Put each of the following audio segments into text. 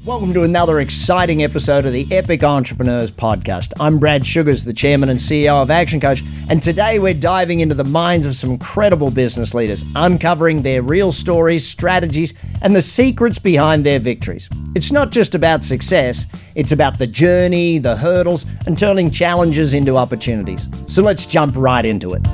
Welcome to another exciting episode of the Epic Entrepreneurs Podcast. I'm Brad Sugars, the Chairman and CEO of Actioncoach, and today we're diving into the minds of some incredible business leaders, uncovering their real stories, strategies, and the secrets behind their victories. It's not just about success, it's about the journey, the hurdles, and turning challenges into opportunities. So let's jump right into it.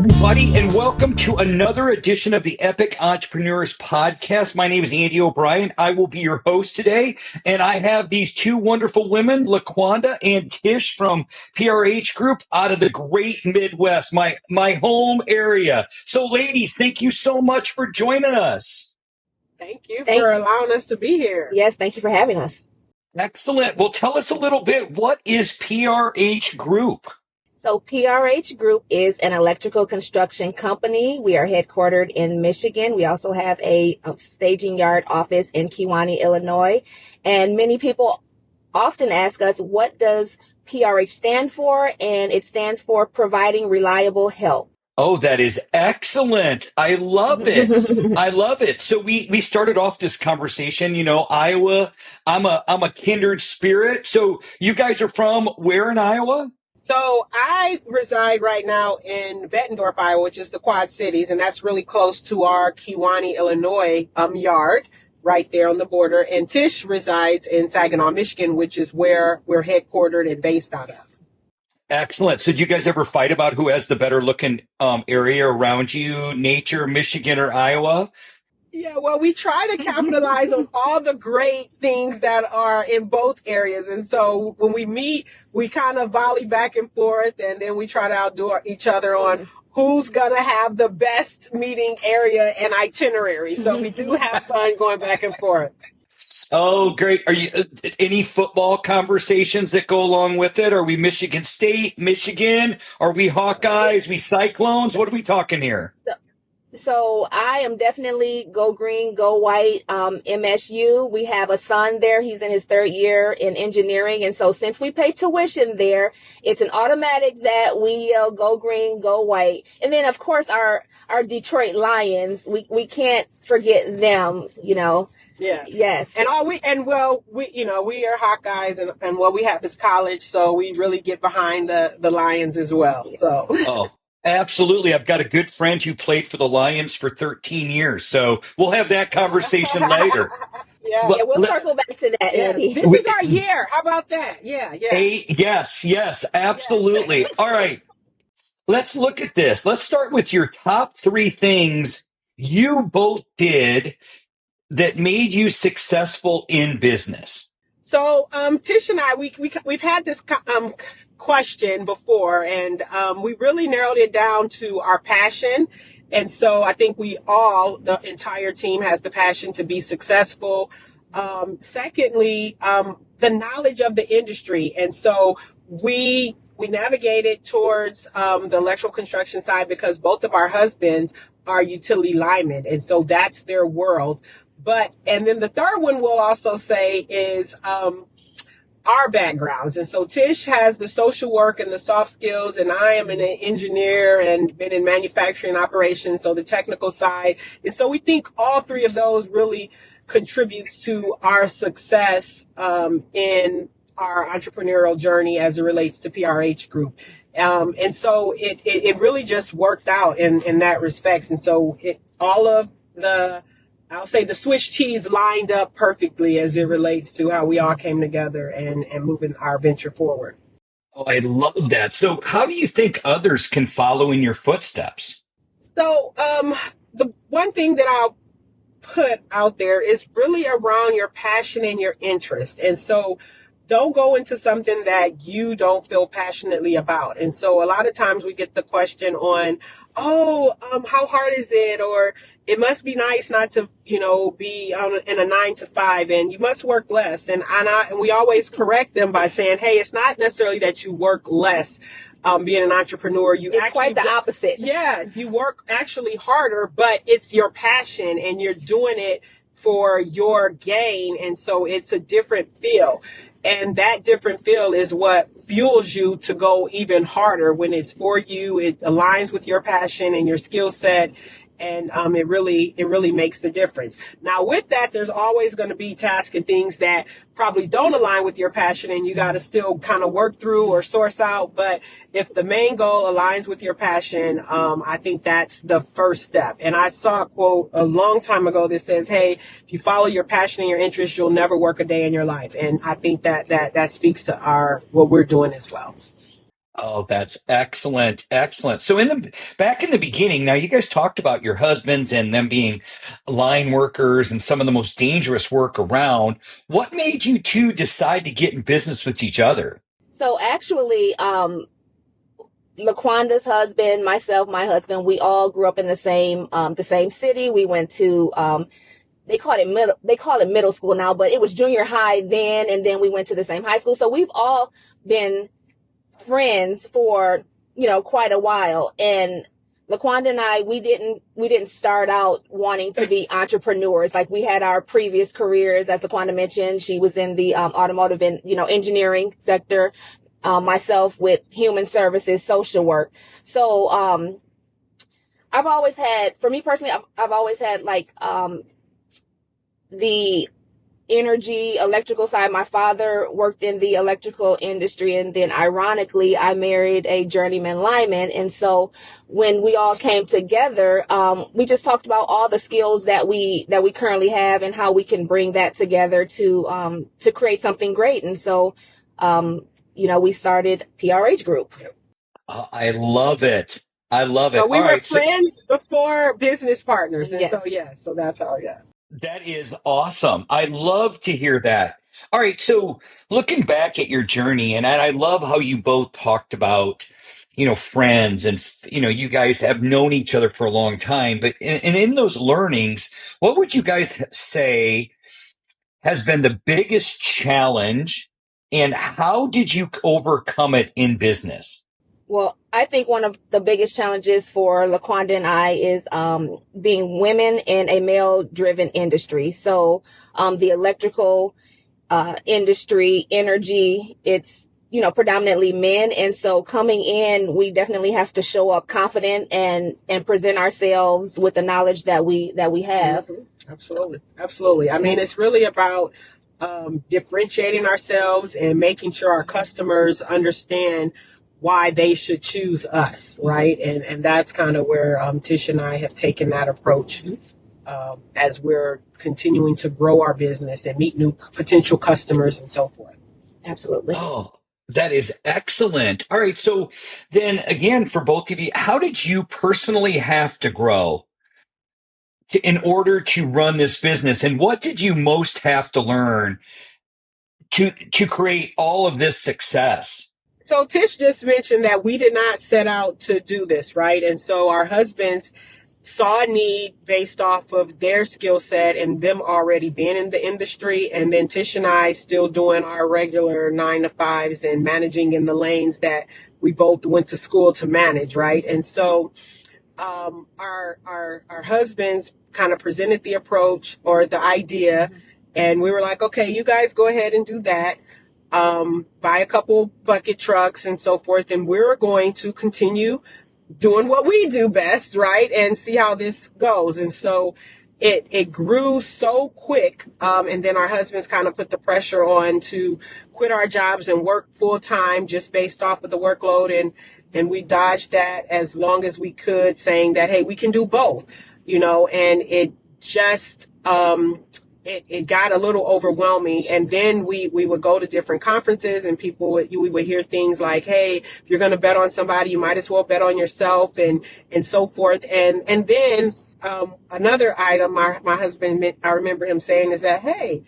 Everybody, and welcome to another edition of the Epic Entrepreneurs Podcast. My name is Andy O'Brien. I will be your host today, and I have these two wonderful women, Laquanda and Tish from PRH Group out of the great Midwest, my home area. So, ladies, thank you so much for joining us. Thank you for allowing us to be here. Yes, thank you for having us. Excellent. Well, tell us a little bit. What is PRH Group? So PRH Group is an electrical construction company. We are headquartered in Michigan. We also have a staging yard office in Kewanee, Illinois. And many people often ask us, what does PRH stand for? And it stands for providing reliable help. Oh, that is excellent. I love it. I love it. So we started off this conversation, Iowa. I'm a kindred spirit. So you guys are from where in Iowa? So I reside right now in Bettendorf, Iowa, which is the Quad Cities, and that's really close to our Kewanee, Illinois yard right there on the border. And Tish resides in Saginaw, Michigan, which is where we're headquartered and based out of. Excellent. So do you guys ever fight about who has the better looking area around you, nature, Michigan or Iowa? Yeah, well, we try to capitalize on all the great things that are in both areas. And so when we meet, we kind of volley back and forth, and then we try to outdo each other on who's going to have the best meeting area and itinerary. So we do have fun going back and forth. Oh, great. Are you any football conversations that go along with it? Are we Michigan State, Michigan? Are we Hawkeyes? We Cyclones? What are we talking here? So I am definitely go green, go white, MSU. We have a son there. He's in his third year in engineering. And so since we pay tuition there, it's an automatic that we go green, go white. And then, of course, our Detroit Lions, we can't forget them, Yeah. Yes. And we are Hawkeyes and what we have is college. So we really get behind the Lions as well. So. Oh. Absolutely. I've got a good friend who played for the Lions for 13 years. So we'll have that conversation later. Yeah, we'll circle back to that, Andy. This is our year. How about that? Yeah. Yes, absolutely. All right. Let's look at this. Let's start with your top three things you both did that made you successful in business. So Tish and I, we've had this question before, and we really narrowed it down to our passion. And so I think the entire team has the passion to be successful. Secondly, the knowledge of the industry. And so we navigated towards the electrical construction side because both of our husbands are utility linemen. And so that's their world. And then the third one we'll also say is our backgrounds. And so Tish has the social work and the soft skills, and I am an engineer and been in manufacturing operations, so the technical side. And so we think all three of those really contributes to our success in our entrepreneurial journey as it relates to PRH Group. And so it really just worked out in that respect. And so I'll say the Swiss cheese lined up perfectly as it relates to how we all came together and moving our venture forward. Oh, I love that. So how do you think others can follow in your footsteps? So the one thing that I'll put out there is really around your passion and your interest. And so don't go into something that you don't feel passionately about. And so a lot of times we get the question on, how hard is it? Or it must be nice not to, be in a 9 to 5 and you must work less. And we always correct them by saying, hey, it's not necessarily that you work less. Being an entrepreneur, it's quite the opposite. Yes, you work actually harder, but it's your passion and you're doing it for your gain. And so it's a different feel. And that different feel is what fuels you to go even harder when it's for you. It aligns with your passion and your skill set. And it really makes the difference. Now, with that, there's always going to be tasks and things that probably don't align with your passion, and you got to still kind of work through or source out. But if the main goal aligns with your passion, I think that's the first step. And I saw a quote a long time ago that says, "Hey, if you follow your passion and your interest, you'll never work a day in your life." And I think that speaks to what we're doing as well. Oh, that's excellent. Excellent. So back in the beginning, now you guys talked about your husbands and them being line workers and some of the most dangerous work around. What made you two decide to get in business with each other? So actually, Laquanda's husband, myself, my husband, we all grew up in the same city. We went to, they call it middle school now, but it was junior high then. And then we went to the same high school. So we've all been friends for, quite a while. And Laquanda and I, we didn't start out wanting to be entrepreneurs. Like, we had our previous careers, as Laquanda mentioned. She was in the automotive and, engineering sector. Myself with human services, social work. So, I've always had, for me personally, I've always had like, the energy, electrical side. My father worked in the electrical industry, and then ironically, I married a journeyman lineman. And so when we all came together, we just talked about all the skills that we currently have and how we can bring that together to create something great. And so, we started PRH Group. I love it. I love it. So we All were right, friends before business partners. And Yes. so that's how, yeah. that is awesome. I love to hear that. All right. So looking back at your journey, and I love how you both talked about, friends and, you guys have known each other for a long time, but in those learnings, what would you guys say has been the biggest challenge, and how did you overcome it in business? Well, I think one of the biggest challenges for Laquanda and I is being women in a male-driven industry. So the electrical industry, energy, it's predominantly men, and so coming in, we definitely have to show up confident and present ourselves with the knowledge that we have. Mm-hmm. Absolutely. I mean, it's really about differentiating ourselves and making sure our customers understand why they should choose us, right? And that's kind of where Tish and I have taken that approach as we're continuing to grow our business and meet new potential customers and so forth. Absolutely. Oh, that is excellent. All right. So then again, for both of you, how did you personally have to grow in order to run this business? And what did you most have to learn to create all of this success? So Tish just mentioned that we did not set out to do this, right? And so our husbands saw a need based off of their skill set and them already being in the industry. And then Tish and I still doing our regular 9-to-5s and managing in the lanes that we both went to school to manage, right? And so our husbands kind of presented the approach or the idea, and we were like, okay, you guys go ahead and do that. Buy a couple bucket trucks and so forth, and we're going to continue doing what we do best, right? And see how this goes. And so it grew so quick. And then our husbands kind of put the pressure on to quit our jobs and work full time just based off of the workload. And we dodged that as long as we could, saying that, hey, we can do both, and it just, it got a little overwhelming. And then we would go to different conferences, and we would hear things like, hey, if you're going to bet on somebody, you might as well bet on yourself, and so forth. And then another item my husband, I remember him saying, is that, hey,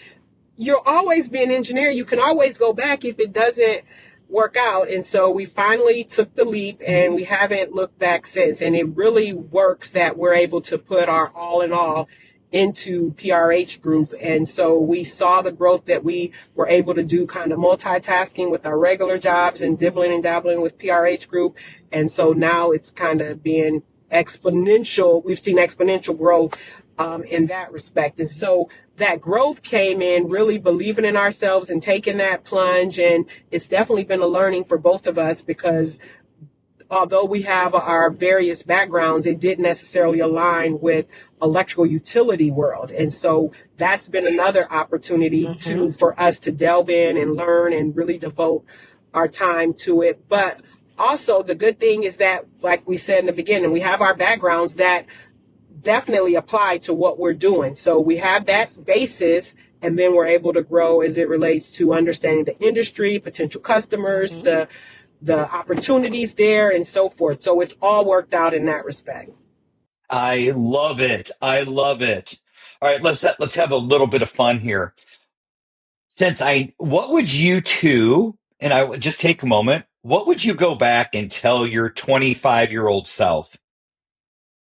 you'll always be an engineer. You can always go back if it doesn't work out. And so we finally took the leap, and we haven't looked back since. And it really works that we're able to put our all in all into PRH Group. And so we saw the growth that we were able to do, kind of multitasking with our regular jobs and dibbling and dabbling with PRH Group. And so now it's kind of being exponential. We've seen exponential growth in that respect. And so that growth came in really believing in ourselves and taking that plunge. And it's definitely been a learning for both of us because although we have our various backgrounds, it didn't necessarily align with electrical utility world. And so that's been another opportunity for us to delve in and learn and really devote our time to it. But also the good thing is that, like we said in the beginning, we have our backgrounds that definitely apply to what we're doing. So we have that basis, and then we're able to grow as it relates to understanding the industry, potential customers, the opportunities there, and so forth. So it's all worked out in that respect. I love it. I love it. All right, let's have a little bit of fun here. What would you two, and I would just take a moment, what would you go back and tell your 25-year-old self?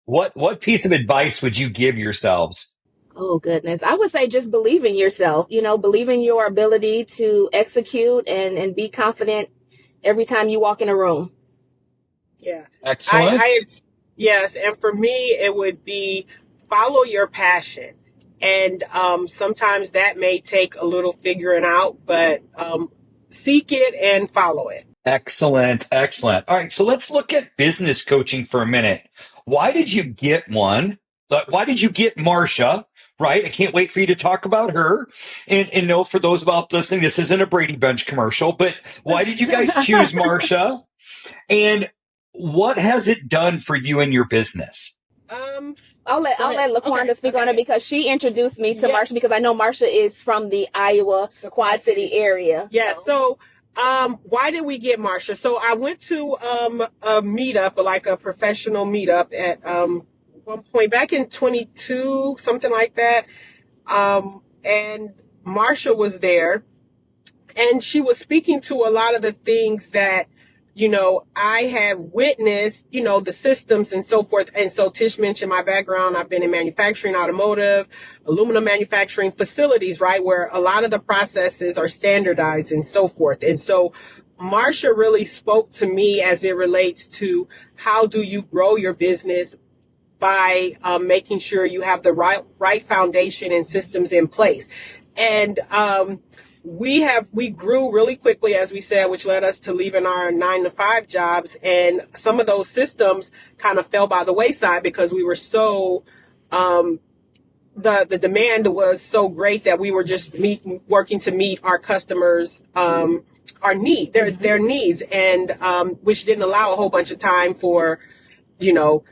What piece of advice would you give yourselves? Oh, goodness. I would say just believe in yourself, believe in your ability to execute and be confident every time you walk in a room. Yeah. Excellent. Yes. And for me, it would be follow your passion. And sometimes that may take a little figuring out, but seek it and follow it. Excellent. Excellent. All right. So let's look at business coaching for a minute. Why did you get one? Why did you get Marsha? Right. I can't wait for you to talk about her. And no, for those about listening, this isn't a Brady Bunch commercial, but why did you guys choose Marsha? And what has it done for you and your business? I'll let Laquanda speak on it because she introduced me to Marsha because I know Marsha is from the Iowa Quad City area. Yeah. So why did we get Marsha? So I went to a meetup, like a professional meetup at one point back in 22, something like that. And Marsha was there, and she was speaking to a lot of the things that I had witnessed, the systems and so forth. And so Tish mentioned my background. I've been in manufacturing, automotive, aluminum manufacturing facilities, right, where a lot of the processes are standardized and so forth. And so Marsha really spoke to me as it relates to how do you grow your business by making sure you have the right foundation and systems in place. And we grew really quickly, as we said, which led us to leaving our 9-to-5 jobs. And some of those systems kind of fell by the wayside because we were so, the demand was so great that we were just working to meet our customers, their needs, and which didn't allow a whole bunch of time for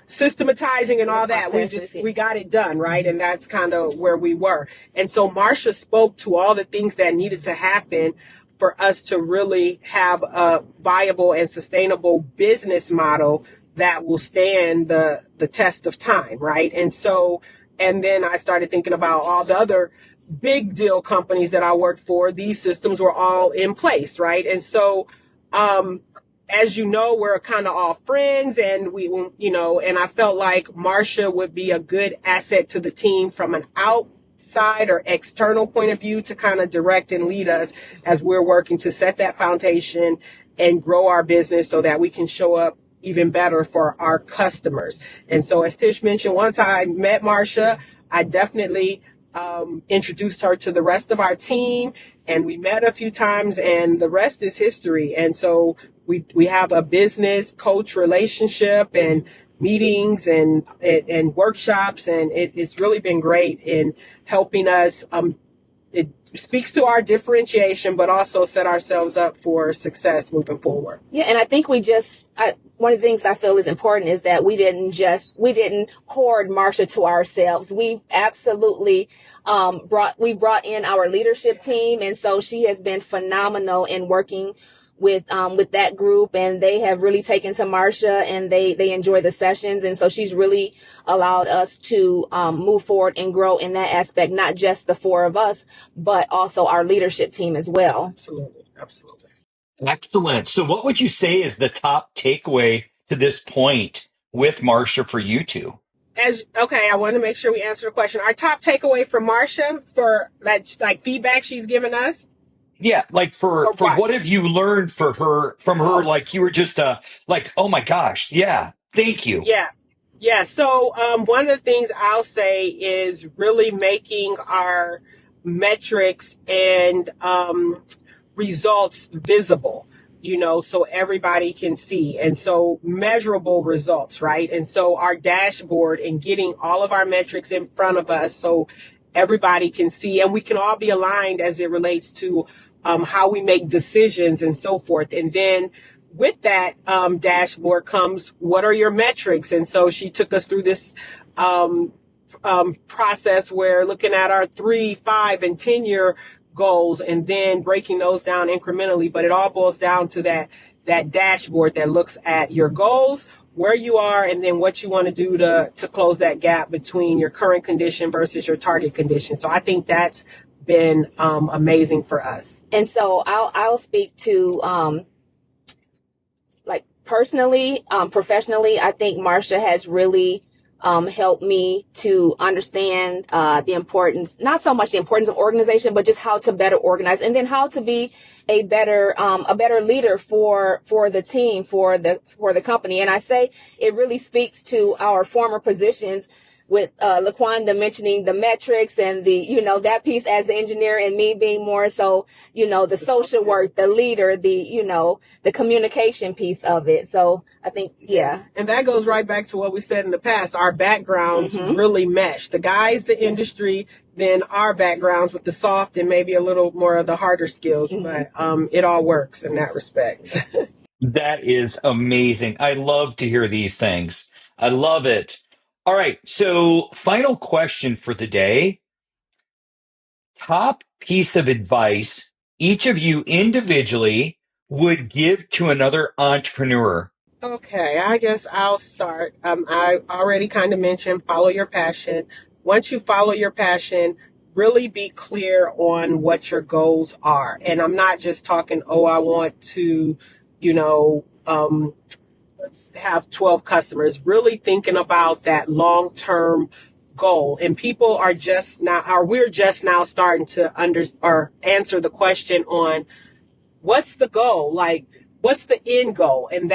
systematizing and all that. We got it done, right? And that's kind of where we were. And so Marsha spoke to all the things that needed to happen for us to really have a viable and sustainable business model that will stand the test of time, right? And then I started thinking about all the other big deal companies that I worked for. These systems were all in place, right? And so, as you know, we're kind of all friends, and and I felt like Marsha would be a good asset to the team from an outside or external point of view to kind of direct and lead us as we're working to set that foundation and grow our business so that we can show up even better for our customers. And so, as Tish mentioned, once I met Marsha, I definitely introduced her to the rest of our team, and we met a few times, and the rest is history. And so we have a business coach relationship and meetings and workshops, and it's really been great in helping us. It speaks to our differentiation, but also set ourselves up for success moving forward. Yeah, and I think one of the things I feel is important is that we didn't hoard Marsha to ourselves. We absolutely brought in our leadership team, and so she has been phenomenal in working with that group, and they have really taken to Marsha, and they enjoy the sessions, and so she's really allowed us to move forward and grow in that aspect, not just the four of us, but also our leadership team as well. Absolutely. Excellent. So what would you say is the top takeaway to this point with Marsha for you two? I want to make sure we answer the question. Our top takeaway from Marsha for that, like feedback she's given us. Yeah, like for what have you learned from her? Like you were just like, oh my gosh, yeah, thank you. Yeah. Yeah, so one of the things I'll say is really making our metrics and results visible, so everybody can see. And so measurable results, right? And so our dashboard and getting all of our metrics in front of us so everybody can see and we can all be aligned as it relates to how we make decisions and so forth. And then with that dashboard comes what are your metrics? And so she took us through this process where looking at our 3, 5, and 10-year goals and then breaking those down incrementally. But it all boils down to that dashboard that looks at your goals, where you are, and then what you want to do to close that gap between your current condition versus your target condition. So I think that's been amazing for us. And so I'll speak to like personally, professionally. I think Marsha has really helped me to understand the importance, not so much the importance of organization, but just how to better organize, and then how to be a better leader for the team, for the company. And I say it really speaks to our former positions, with Laquanda mentioning the metrics and the, that piece as the engineer, and me being more so, the social work, the leader, the communication piece of it. So I think, yeah. And that goes right back to what we said in the past. Our backgrounds really mesh. The guys, the industry, then our backgrounds with the soft and maybe a little more of the harder skills. But it all works in that respect. That is amazing. I love to hear these things. I love it. All right. So, final question for the day. Top piece of advice each of you individually would give to another entrepreneur. Okay, I guess I'll start. I already kind of mentioned follow your passion. Once you follow your passion, really be clear on what your goals are. And I'm not just talking, I want to, have 12 customers, really thinking about that long-term goal. And people are just now, or we're just now starting to answer the question on what's the goal? Like, what's the end goal? And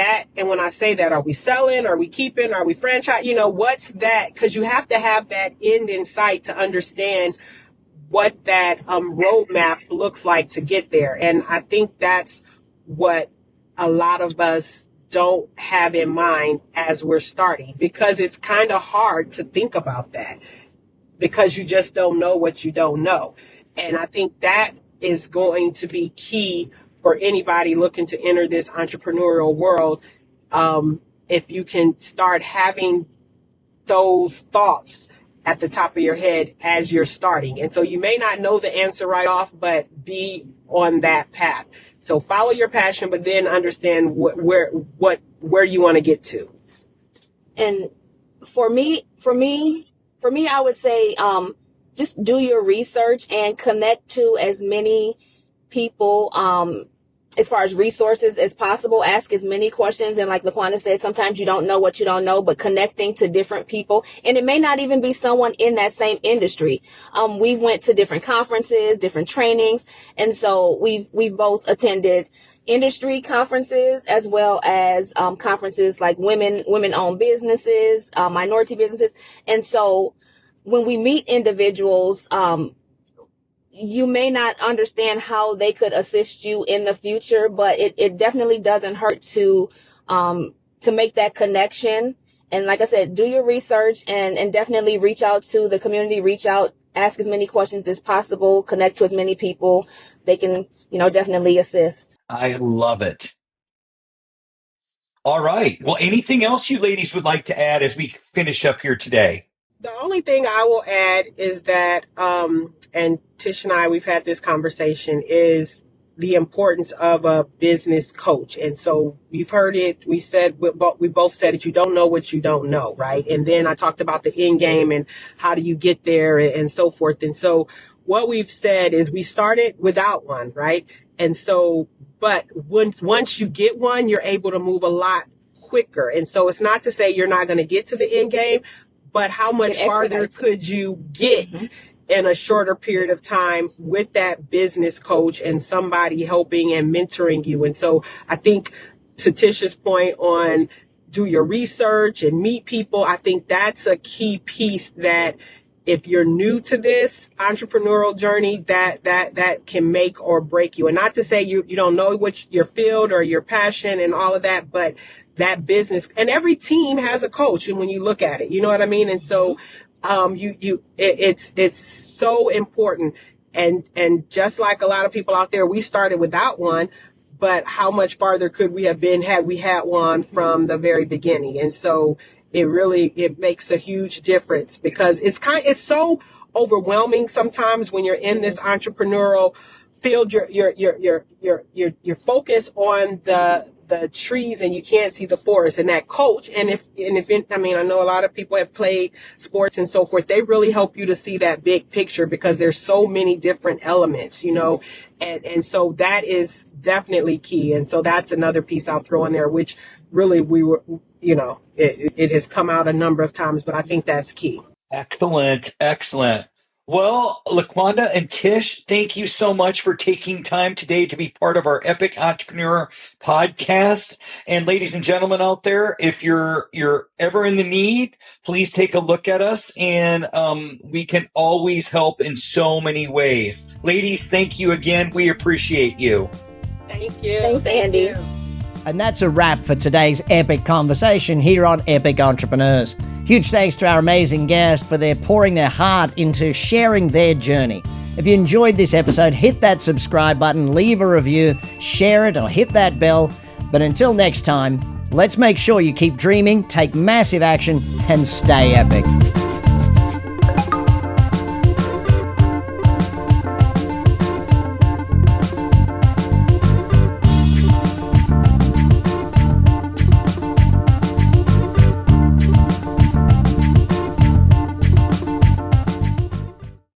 when I say that, are we selling? Are we keeping? Are we franchise? What's that? Because you have to have that end in sight to understand what that roadmap looks like to get there. And I think that's what a lot of us don't have in mind as we're starting, because it's kind of hard to think about that because you just don't know what you don't know. And I think that is going to be key for anybody looking to enter this entrepreneurial world. If you can start having those thoughts at the top of your head as you're starting. And so you may not know the answer right off, but be on that path. So follow your passion, but then understand where you want to get to. And for me, I would say, just do your research and connect to as many people, as far as resources as possible. Ask as many questions. And like Laquanda said, sometimes you don't know what you don't know, but connecting to different people. And it may not even be someone in that same industry. We went to different conferences, different trainings. And so we've both attended industry conferences as well as conferences like women-owned businesses, minority businesses. And so when we meet individuals, you may not understand how they could assist you in the future, but it definitely doesn't hurt to make that connection. And like I said, do your research and definitely reach out to the community, ask as many questions as possible, connect to as many people. They can, definitely assist. I love it. All right. Well, anything else you ladies would like to add as we finish up here today? The only thing I will add is that, and Tish and I, we've had this conversation, is the importance of a business coach. And so you've heard it. We both said it. You don't know what you don't know, right? And then I talked about the end game and how do you get there and so forth. And so what we've said is we started without one, right? And so, but once you get one, you're able to move a lot quicker. And so it's not to say you're not going to get to the end game, but how much farther could you get in a shorter period of time with that business coach and somebody helping and mentoring you? And so I think to Tisha's point on do your research and meet people. I think that's a key piece that if you're new to this entrepreneurial journey, that can make or break you. And not to say you don't know what your field or your passion and all of that, but that business, and every team has a coach. And when you look at it, you know what I mean? And so, it's so important. And just like a lot of people out there, we started without one, but how much farther could we have been had we had one from the very beginning? And so it makes a huge difference, because it's so overwhelming sometimes when you're in this entrepreneurial field. You're focused on the trees and you can't see the forest. And that coach, I know a lot of people have played sports and so forth. They really help you to see that big picture, because there's so many different elements, and so that is definitely key. And so that's another piece I'll throw in there, which really it has come out a number of times, but I think that's key. Excellent. Excellent. Well, Laquanda and Tish, thank you so much for taking time today to be part of our Epic Entrepreneur podcast. And ladies and gentlemen out there, if you're ever in the need, please take a look at us, and we can always help in so many ways. Ladies, thank you again. We appreciate you. Thank you. Thanks, Andy. And that's a wrap for today's epic conversation here on Epic Entrepreneurs. Huge thanks to our amazing guests for their pouring their heart into sharing their journey. If you enjoyed this episode, hit that subscribe button, leave a review, share it, or hit that bell. But until next time, let's make sure you keep dreaming, take massive action, and stay epic.